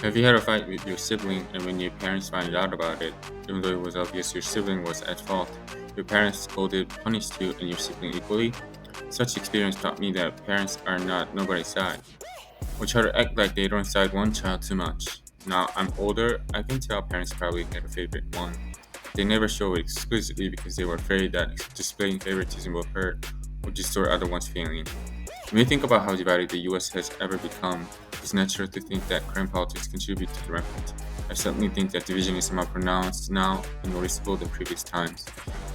Have you had a fight with your sibling and when your parents find out about it, even though it was obvious your sibling was at fault, your parents scolded, punished you, and your sibling equally? Such experience taught me that parents are not nobody's side, or try to act like they don't side one child too much. Now I'm older, I can tell parents probably had a favorite one. They never show it explicitly because they were afraid that displaying favoritism will hurt or distort other one's feelings. When you think about how divided the US has ever become, it's natural to think that current politics contribute to the rampant. I certainly think that division is more pronounced now and noticeable than previous times.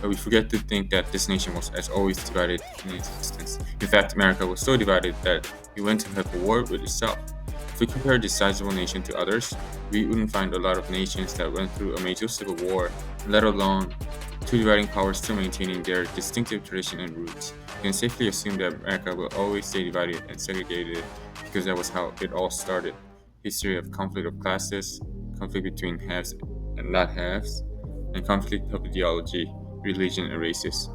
But we forget to think that this nation was as always divided in its existence. In fact, America was so divided that it went to have a war with itself. If we compare this sizable nation to others, we wouldn't find a lot of nations that went through a major civil war, let alone two dividing powers still maintaining their distinctive tradition and roots. You can safely assume that America will always stay divided and segregated because that was how it all started. History of conflict of classes, conflict between haves and not haves, and conflict of ideology, religion, and races.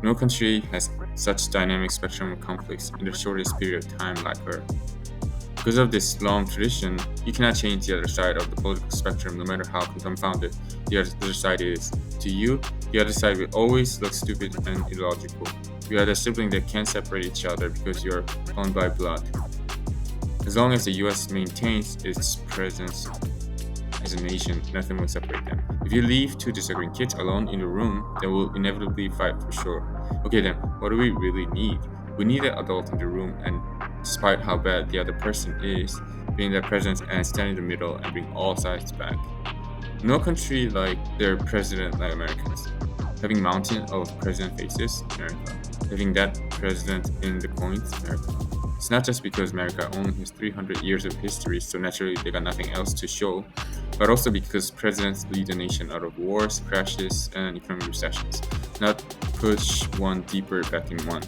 No country has such dynamic spectrum of conflicts in the shortest period of time like her. Because of this long tradition, you cannot change the other side of the political spectrum no matter how confounded the other side is. To you, the other side will always look stupid and illogical. You are the sibling that can't separate each other because you're bound by blood. As long as the US maintains its presence as a nation, nothing will separate them. If you leave two disagreeing kids alone in a room, they will inevitably fight for sure. Okay, then, what do we really need? We need an adult in the room, and despite how bad the other person is, being their presence and stand in the middle and bring all sides back. No country like their president like Americans. Having mountain of president faces, America. Having that president in the coins, America. It's not just because America only has 300 years of history, so naturally they got nothing else to show, but also because presidents lead the nation out of wars, crashes, and economic recessions, not push one deeper back in one.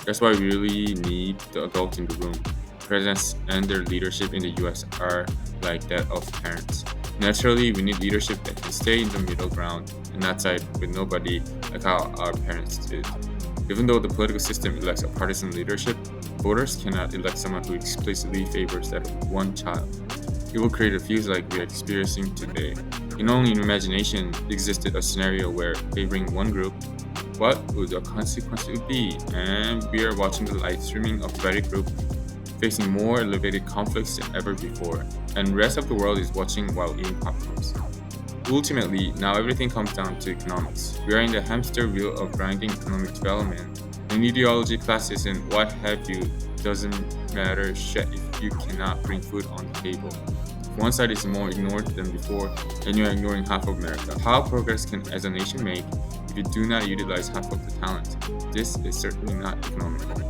That's why we really need the adult in the room. Presidents and their leadership in the US are like that of parents. Naturally, we need leadership that can stay in the middle ground and not side with nobody like how our parents did. Even though the political system elects a partisan leadership, voters cannot elect someone who explicitly favors that of one child. It will create a fuse like we are experiencing today. In only in imagination existed a scenario where favoring one group, what would the consequence be? And we are watching the live streaming of divided group facing more elevated conflicts than ever before, and the rest of the world is watching while eating popcorns. Ultimately, now everything comes down to economics. We are in the hamster wheel of grinding economic development. In ideology, classism, what have you, doesn't matter shit if you cannot bring food on the table. If one side is more ignored than before, then you are ignoring half of America. How progress can as a nation make if you do not utilize half of the talent? This is certainly not economical.